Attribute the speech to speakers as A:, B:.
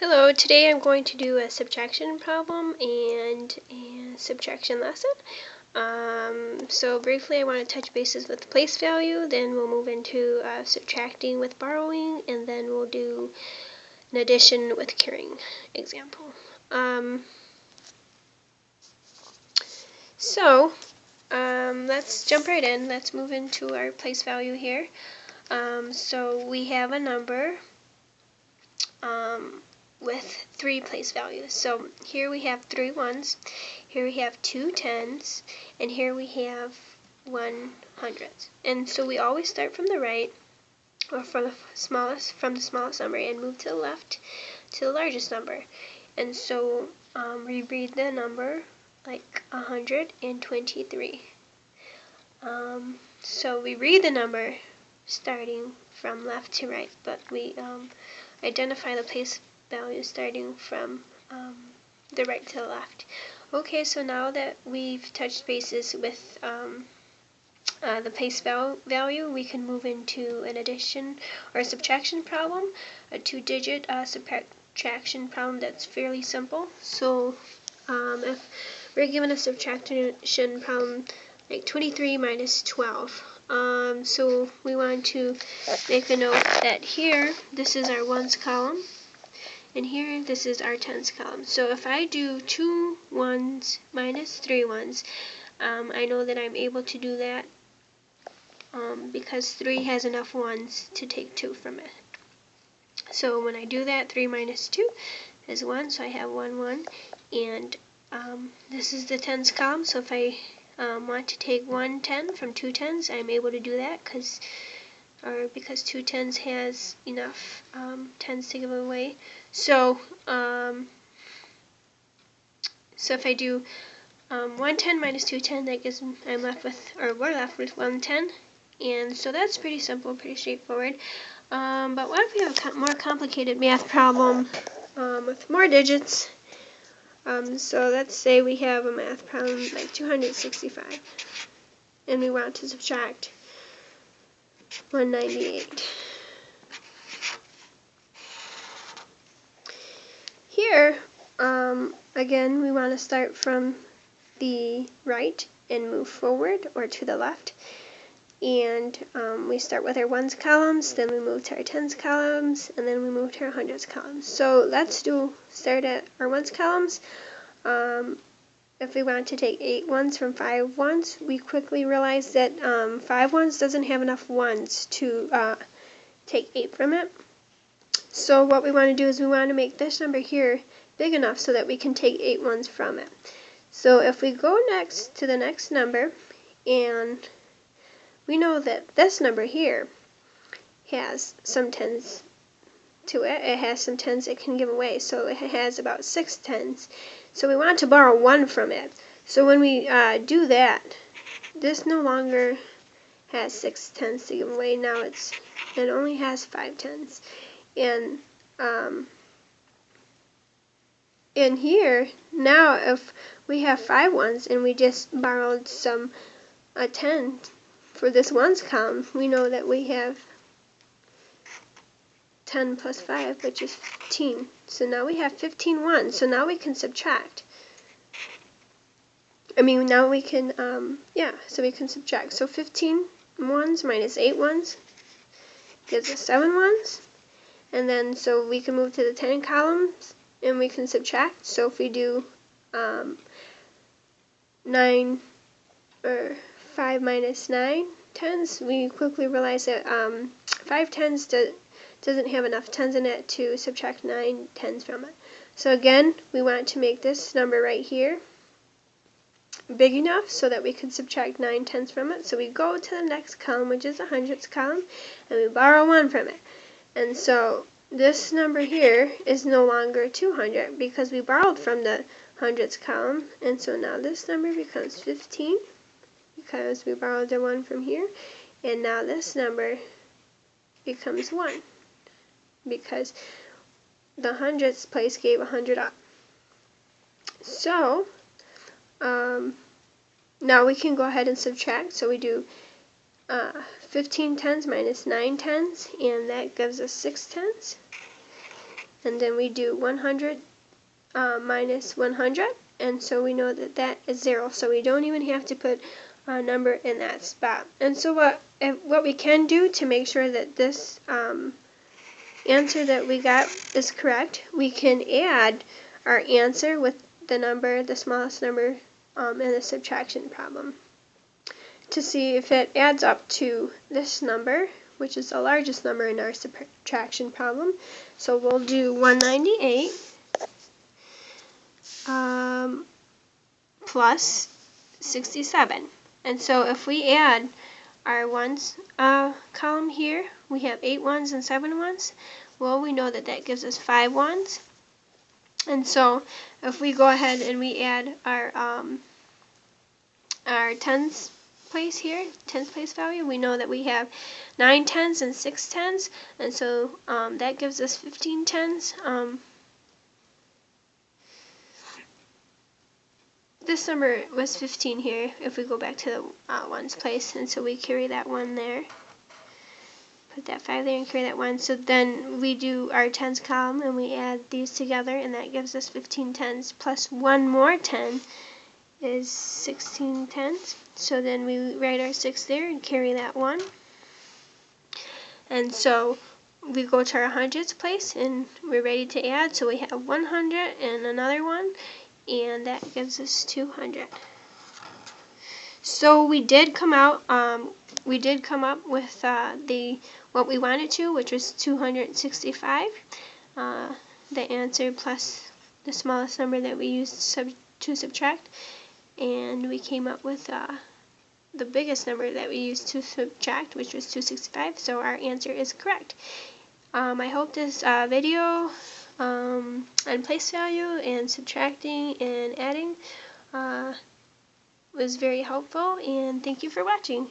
A: Hello, today I'm going to do a subtraction problem and a subtraction lesson. So briefly I want to touch bases with the place value, then we'll move into subtracting with borrowing, and then we'll do an addition with carrying example. Let's jump right in. Let's move into our place value here. So we have a number with 3 place values. So here we have 3 ones, here we have 2 tens, and here we have 1 hundredths. And so we always start from the right, or from the smallest number, and move to the left to the largest number. And so we read the number like 123. So we read the number starting from left to right, but we identify the place value starting from the right to the left. Okay, so now that we've touched bases with the place value, we can move into an addition or subtraction problem, a 2-digit subtraction problem that's fairly simple. So if we're given a subtraction problem like 23 minus 12, so we want to make a note that here, this is our ones column, and here, this is our tens column. So if I do 2 ones minus 3 ones, I know that I'm able to do that because 3 has enough ones to take 2 from it. So when I do that, 3 minus 2 is 1, so I have 1, 1, and this is the tens column. So if I want to take 1 10 from 2 tens, I'm able to do that because 2 tens has enough tens to give away. So if I do 1 10 minus 2 10, that gives we're left with 1 10, and so that's pretty simple, pretty straightforward. But what if we have a more complicated math problem with more digits? So let's say we have a math problem like 265, and we want to subtract 198. Here, again, we want to start from the right and move forward or to the left. And we start with our ones columns, then we move to our tens columns, and then we move to our hundreds columns. So let's start at our ones columns. If we want to take 8 ones from 5 ones, we quickly realize that 5 ones doesn't have enough ones to take 8 from it. So what we want to do is we want to make this number here big enough so that we can take 8 ones from it. So if we go next to the next number, and we know that this number here has some tens to it. It has some tens it can give away, so it has about 6 tens. So we want to borrow 1 from it. So when we do that, this no longer has 6 tens to give away. Now it only has 5 tens. And in here, now if we have 5 ones and we just borrowed a 10 for this ones column, we know that we have 10 plus 5, which is 15. So now we have 15 ones. So now we can subtract. Now we can, so we can subtract. So 15 ones minus 8 ones gives us 7 ones. And then, so we can move to the 10 columns and we can subtract. So if we do 9 or 5 minus 9 tens, we quickly realize that 5 tens doesn't have enough tens in it to subtract 9 tens from it. So again, we want to make this number right here big enough so that we can subtract 9 tens from it. So we go to the next column, which is the hundreds column, and we borrow 1 from it. And so this number here is no longer 200 because we borrowed from the hundreds column, and so now this number becomes 15 because we borrowed the 1 from here, and now this number becomes 1 because the hundredths place gave 100 up. So now we can go ahead and subtract. So we do 15 tens minus 9 tens, and that gives us 6 tens. and then we do 100 minus 100, and so we know that that is 0, so we don't even have to put a number in that spot. And so what we can do to make sure that this answer that we got is correct, we can add our answer with the number, the smallest number in the subtraction problem, to see if it adds up to this number, which is the largest number in our subtraction problem. So we'll do 198 plus 67. And so if we add our ones column here, we have 8 ones and 7 ones. Well, we know that that gives us 5 ones. And so if we go ahead and we add our tens place here, tens place value, we know that we have 9 tens and 6 tens, and so that gives us 15 tens. This number was 15 here if we go back to the ones place, and so we carry that 1 there. Put that 5 there and carry that 1. So then we do our tens column and we add these together, and that gives us 15 tens plus 1 more 10 is 16 tens. So then we write our 6 there and carry that 1. And so we go to our hundreds place and we're ready to add. So we have 100 and another 1, and that gives us 200. So we did come up with what we wanted to, which was 265. The answer plus the smallest number that we used to subtract, and we came up with the biggest number that we used to subtract, which was 265. So our answer is correct. I hope this video on place value and subtracting and adding was very helpful, and thank you for watching.